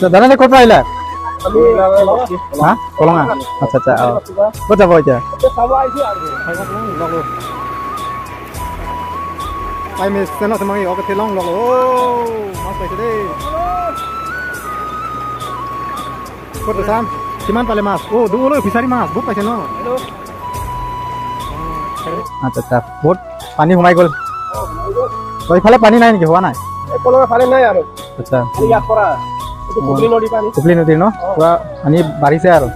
दादा ने कत पाइला हाँ कलंगा अच्छा अच्छा कत যাব এতিয়া পাই মিছ ন তোমাক অক তেলং লগ ও মাছ পাইছে দেই কত সাম কিমান পালে মাছ ও দুলৈ ফিচাৰী মাছ বহুত পাইছে ন আচ্ছা আচ্ছা বহুত পানী সোমাই গ'ল তো ইফালে পানী নাই নেকি হোৱা নাই কলঙা ফালে নাই আৰু আচ্ছা ইয়াত পৰা এটো কুবলি নদী পানী কুবলি নদী ন পুৰা পানী বাঢ়িছে আৰু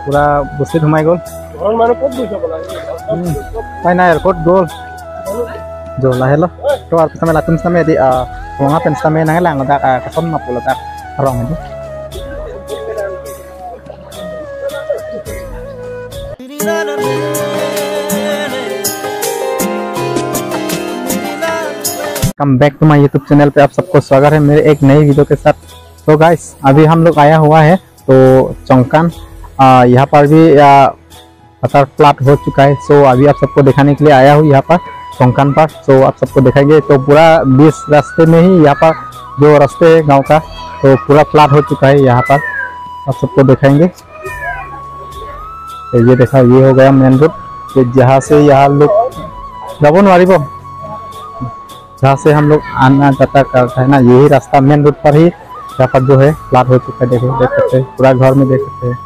পুৰা বস্তি সোমাই গ'ল ঘৰৰ মানুহ ক'ত গৈছে বলা পাই নাই আৰু ক'ত গ'ল jo lahelo to ar sampai latum sampai di wong apen sampai nang lang dak kason mapul dak rong itu come back to my YouTube channel पे आप सबको स्वागत है मेरे एक नई वीडियो के साथ। तो गाइस अभी हम लोग आया हुआ है तो चौंकान यहाँ पर भी वाटर फ्लड हो चुका है। सो अभी आप सबको दिखाने के लिए आया हूँ यहाँ पर चौंकान पर। सो आप सबको दिखाएंगे तो पूरा 20 रास्ते में ही यहाँ पर जो रास्ते है गांव का तो पूरा फ्लड हो चुका है। यहाँ पर आप सबको दिखाएंगे तो ये देखा ये हो गया मेन रोड तो जहाँ से यहाँ लोग गबन वारीबो जहाँ से हम लोग आना जाता करता है ना यही रास्ता मेन रोड पर ही यहाँ पर जो है फ्लड हो चुका है। देखो देख सकते हैं पूरा घर में देख सकते हैं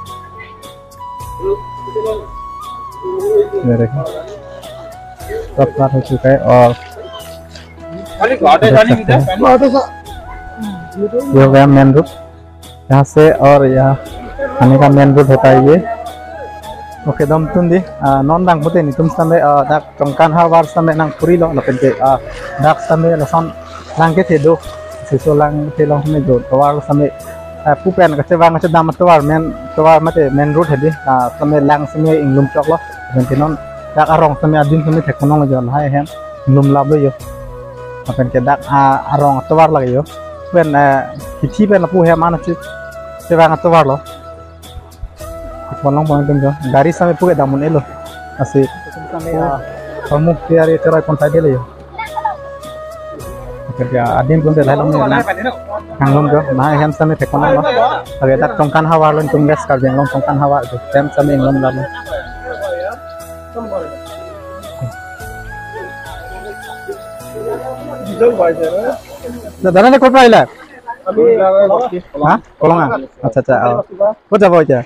ये देखो सब फ्लड हो चुका है। और ये हो गया मेन रोड यहाँ से और यहाँ आने का मेन रोड होता है ये। ओके दम तुम दी नॉन डांग होते नहीं तुम समय डाक चौंकान हर समय नंग पूरी लो लपेट के डाक समय लसन लांग के थे दो सिसो लांग थे लोग में जो तवार समय पुपेन कच्चे वांग कच्चे दाम तवार मेन तवार मते मेन रोड है दी समय लांग समय इंग्लुम चौक लो बेंटी नॉन डाक अरंग समय अदिन समय ठेकों नॉन जो है हम इंग्लुम लाभ लो यो अपन के डाक अरंग तवार लगे यो पेन किसी पेन लपू है मान अच्छे वांग तवार लो बोलंग तुम जो गाड़ी समय पूरे दामुन एलो असे प्रमुख तियारी तेरा पंचायत ले kerja adin pun dah lalu ni kanglong jo nah hem समय थे कोना अगर तक चौंकान हवा लन तुम गैस कर देंगे चौंकान हवा जो टाइम समय इंग्लम लालो दादा ने कोट पाइला हाँ कलंगा अच्छा अच्छा कत যাব এতিয়া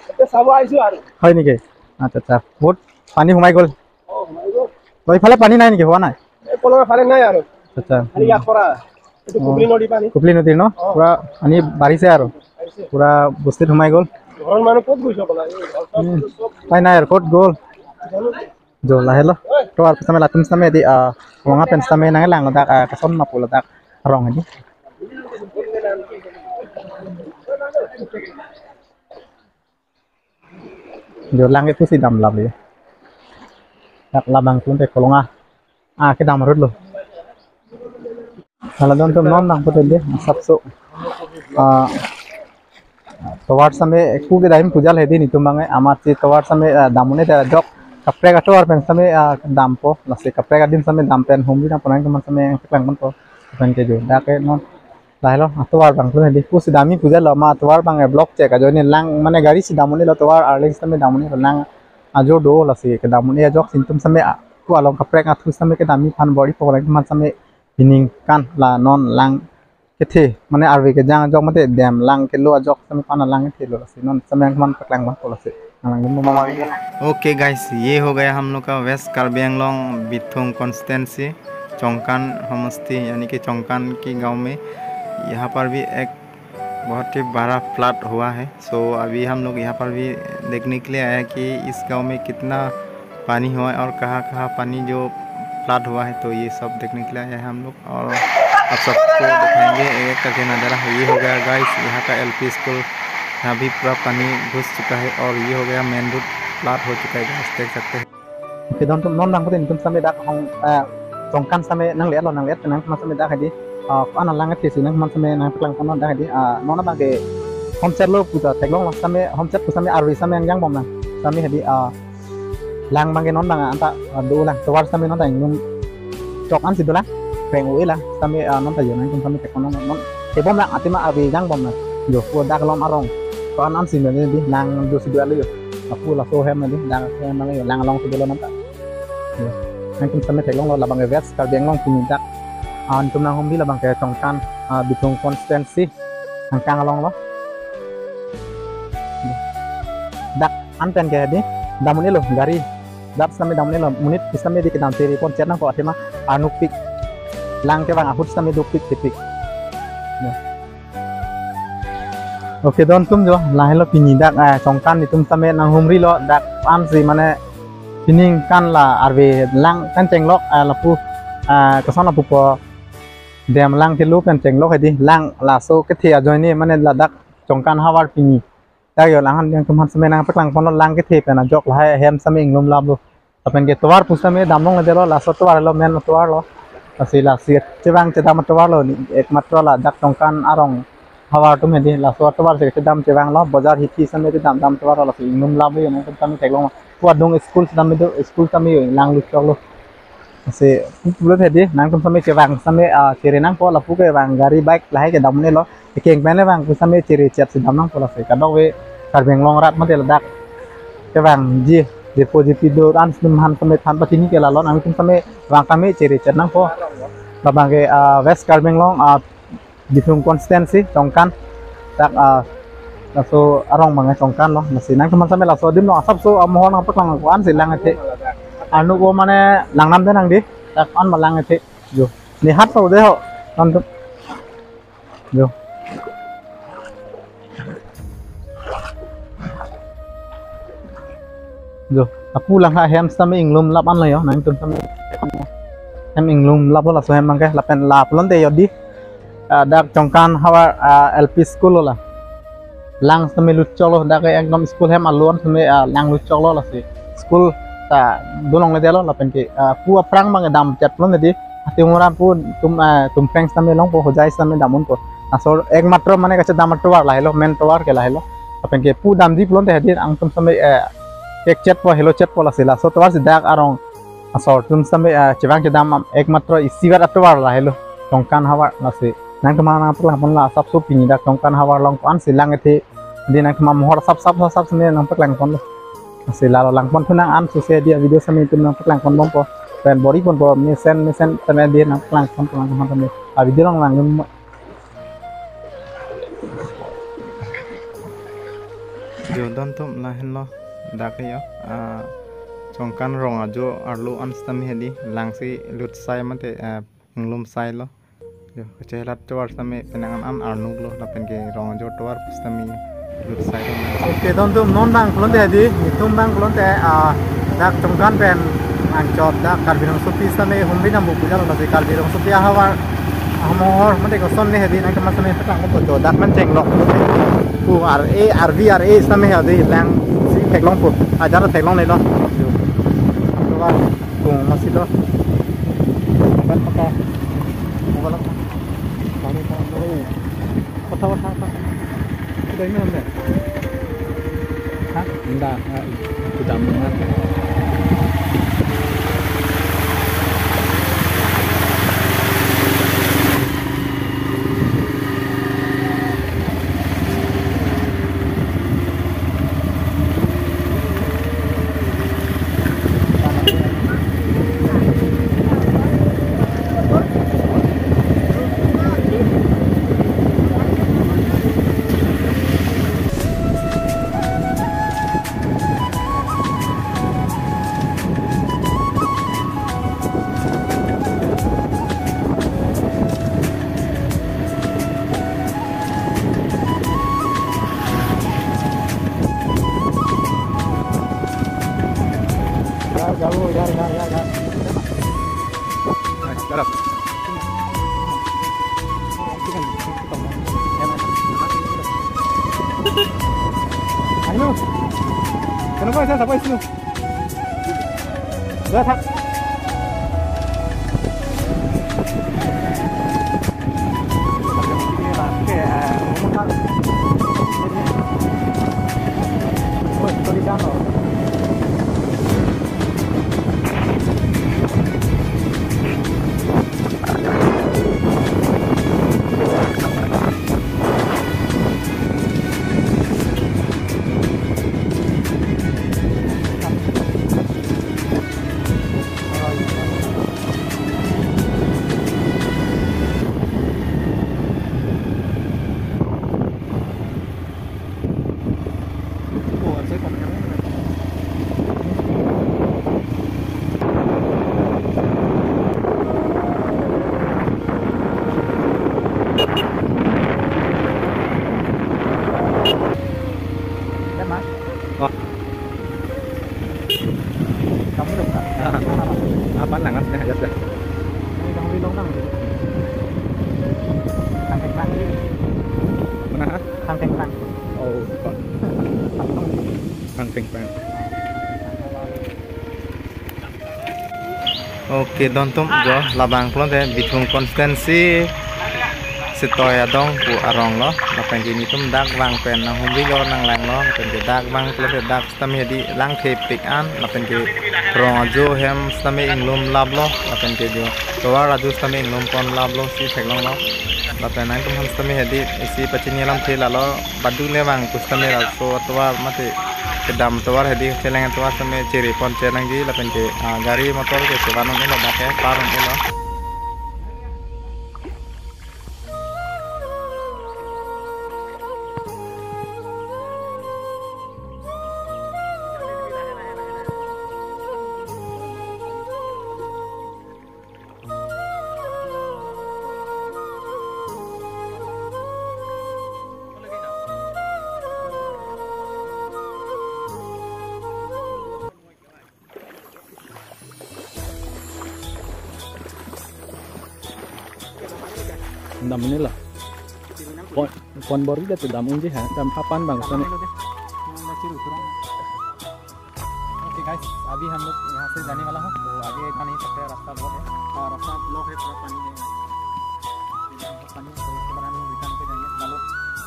হয় নেকি আচ্ছা আচ্ছা বহুত পানী সোমাই গ'ল তো ইফালে পানী নাই নেকি হোৱা নাই কলঙা ফালে নাই আৰু আচ্ছা ইয়াত পৰা এটো কুবলি নদী ন পুৰা পানী বাঢ়িছে আৰু পুৰা বস্তি সোমাই গ'ল ঘৰৰ মানুহ ক'ত গৈছে বলা পাই নাই আৰু ক'ত গ'ল jo lahelo to ar sampai latum sampai di wong apen sampai nang lang dak kason mapul dak rong ini जो lang itu si dam lab ya dak labang pun te kolonga ke dam rod lo kalau don nom nang putel dia sabso towar sampai ku ke daim pujal hedi ni tumbang amar si towar sampai damune te jok kapre ka towar pen sampai dam po lase kapre ka dim sampai dam pen hom di na ponang teman sampai klang man po pen ke jo dak ke non lahelo towar bang pun hedi ku si dami pujal lo ma towar bang block check ajo ni lang mane gari si damune lo towar arling sampai damune lang ajo do lase ke damune jok sintum sampai ku along kapre ka thu sampai ke dami phan body po lang teman sampai bining kan la non lang ke the mane arwe ke jang jok mate dam lang ke lo jok sampai pan lang ke lo lase non sampai man paklang man po lase okay guys ये हो गया हम लोग का वेस्ट कार्बी आंगलोंग बिथुंग कॉन्स्टिट्यूंसी चौंकान समष्टि यानी कि चौंकान की गांव में यहाँ पर भी एक बहुत ही बड़ा फ्लड हुआ है। सो अभी हम लोग यहाँ पर भी देखने के लिए आया कि इस गांव में कितना पानी हुआ है और कहाँ कहाँ पानी जो फ्लड हुआ है तो ये सब देखने के लिए आया है हम लोग और आप सबको दिखाएंगे एक करके नज़ारा ये हो गया गाइस यहाँ का LP स्कूल यहाँ भी पूरा पानी घुस चुका है और ये हो गया मेन रोड फ्लड हो चुका है देख सकते हैं कि दोन तुम नॉन नंग तुम समय डाक हम चौंकान समय नंग लेट लो नंग लेट नंग समय डाक है आना लांग के सिनंग मन समय नंग प्लान कोन डाक है नोना बागे हम सेट लो पुजा तेगलों समय हम सेट को समय आरवी समय yang bom nang समय है लांग बागे नॉन बांगा अंता दो लांग तवार समय नोन दाइंग cokan situ lah pengue lah sampai non tayo nang sampai tekon non bom lang atima abi jang bom lah yo pu dak lom arong ko an sin di nang do sidu alu yo aku la so hem di nang hem nang yo lang long sidu lo nang ta yo nang sampai teklong lo labang ves kal beng long pini dak an tum nang hom di labang ke tongkan bitung konsistensi ang kang long lo dak an pen ke di damun lo gari dap sampai damun lo munit sampai di kedam teri pon cernang ko atima anuk pik lang ke bang ahut sampai dupik tipik oke don tum jo lahe lo pini dak songkan ditum sampai nang humri lo dak an si mane pining kan la arve lang kan cenglok lapu kesana pupo dem lang ke lu kan cenglok hedi lang la so ke thia joini mane la dak songkan hawar pini dak yo lang yang tum han sampai nang peklang pon lang ke the pena jok lahe hem sampai inglum lam lo apen ke towar pusame damlong le delo la so towar lo men towar lo asila siat cebang cedam towar lo ekmatro la dak songkan arong hawar tu medi la so towar se cedam cebang lo bazar hiki sampai dam towar lo si inglum lam yo nang kami teklong kuat dong school sampai itu school kami yo lang lu chok lo se bulat hedi nang tum sampai cebang sampai kiri nang ko lapu ke bang gari bike lahe ke dam ne lo keng pene bang ku sampai ciri chat si dam nang ko la se kadok we kar beng long rat mate ladak ke bang ji depo jipido an sim han sampai than patini ke la lo nang tum sampai bang kami ciri chat nang ko labang ke west kar beng long bitung konsistensi tongkan tak laso arong mga songkan lo masih nang teman sampai laso dim lo asap so amohon apa klang kuan silang ete anu ko mane lang nam nang di tak an malang ete jo ni hat so de ho tantu jo jo apu lang ha hem sampai inglum lap an lo yo nang tum sampai hem inglum lap lo laso hem mangke lapen lap lon te yo di dak songkan hawa LP school lo lah lang sampai lucok lo dak ekdom school hem alon sampai lang lucok lo sih school ta dolong le delo la penke pu aprang mang dam chat lon di ati umura pu tum peng sampai long po hojai sampai damun po asor ekmatro mane kache dam towar la helo men towar ke la helo penke pu dam di lon te hadir ang tum sampai ek chat po hello chat po la sila so towar si dak arong asor tum sampai cebang ke dam ekmatro isiwar towar la helo tongkan hawa la si nang kemana pula pun la sap so pini dak tongkan hawa long pan silang ete di nang kemana mohor sap sampai nang peklang pon lo sila lo lang pon tunang an suse dia video sampai itu nang peklang pon bom po dan bori pon po mesen sampai dia nang peklang pon teman-teman video lang jo don tum lahen lo dak yo tongkan rong ajo arlo an stam hedi lang si lut sai mate nglum sai lo yo kecelat towar sampai penangan an arnug lo lapen ke rong ajo towar pustami oke tonton non bang kulon teh di hitung bang kulon teh dak tongkan pen angcot dak kalbirong supi sampai humbi nambu puja lo masih kalbirong supi ahawar ahmor mende koson nih di nak kemas sampai petang ko dak man cenglok pu RV sampai hadi lang si teklong pu ajar teklong nih lo tuh pu masih lo kan pakai kalau kota ini mana? Hah? Enggak, tidak mengerti. Ayo, kenapa saya sampai sini? Gak tak. biasa dah. Ini dah boleh longgang. Kang ni. Mana? Kang. Oh, Kang. Oke, dontum jo labang pelon teh bitung konsistensi sitoya dong ku arong lo lapan gini tum dak bang pen nang humbi lo nang lang lo lapan ke dak bang pelon teh dak stami di lang te pik an lapan ke rong ajo hem stami inglum lab lo lapan ke jo tawar ajo stami inglum pon lab lo si thek long lo lapan nang tum ham stami hedi isi pacini lam the lalo badu le bang ku stami la so tawar mate kedam tawar hedi celeng tawar stami ciri pon celeng di lapan ke gari motor ke sebanong ini dak ke parung lo dam ini lah pon baru dah tu dam unji ha dam papan bang sana. Okay guys अभी हम लोग यहाँ से जाने वाला हूँ तो आगे इतना नहीं सकते रास्ता बहुत है और रास्ता ब्लॉक है पूरा पानी है पानी तो इसके बाद हम रिटर्न पे जाएंगे lalu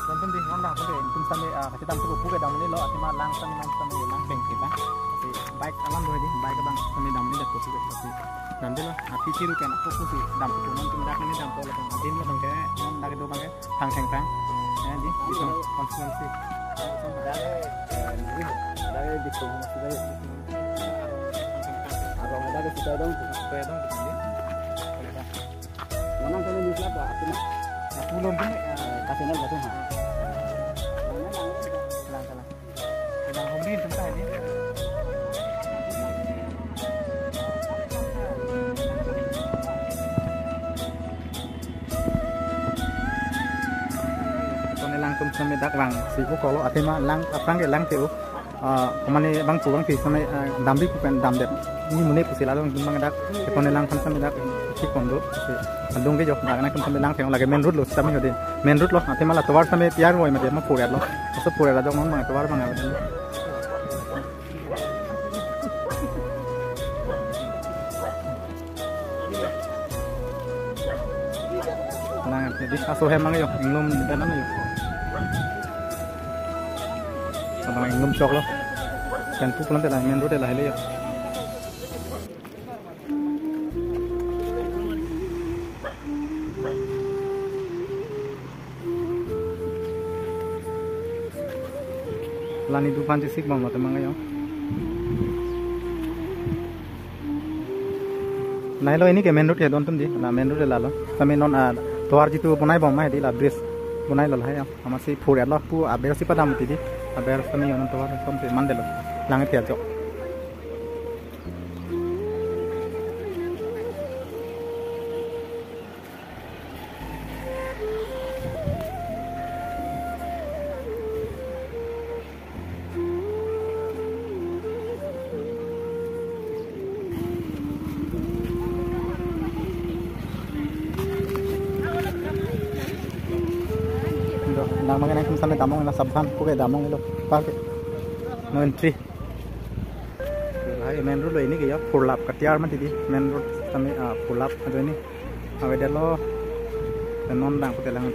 tonton di Honda aku deh tim sampai kita tahu buku ke dam ini lo atima langsung beng kita baik alam boleh di baik bang sampai dam ini dah buku tapi nanti lah api ciru kan aku sih dam itu nanti dak ini dam tol kan adim lo bangke non dak itu bangke tang ya di itu konsistensi dari di sini masih dari abang ada kita dong di sini mana kami ni siapa aku nak belum punya kasih nak batu ha lang memang hombre tempat ini lang tum sampai dak lang si ko kalau atima lang apang ke lang tiu kemana bang tu bang ti sampai dambi ku pen dam dep ni mune pusi lalu bang dak ke pone lang kan sampai dak si kondo andung ke jok dak na kan sampai lang theng lage main road lo sampai hode main road lo atima la tawar sampai tiar moi mate ma pura lo so pura la jok ma tawar bang ave lang jadi aso he mang yo ngum dan nam yo abang ngum chok lo kan pu pulang tela main road la hele yo lani du panti sik bang mate mang yo nai lo ini ke main road ya don tum di na main road la lo kami non tawar jitu bunai bom mai di la bridge bunai lo hai ama si phur lo pu aber si padam ti di aber kami yon tawar som se mandelo lange tia jok nang mangai kum sampai damong na sabhan puke damong lo park no entry hai main road lo ini ke ya purlap katiar mati di main road sampai purlap ado ini awedelo non dang puke lang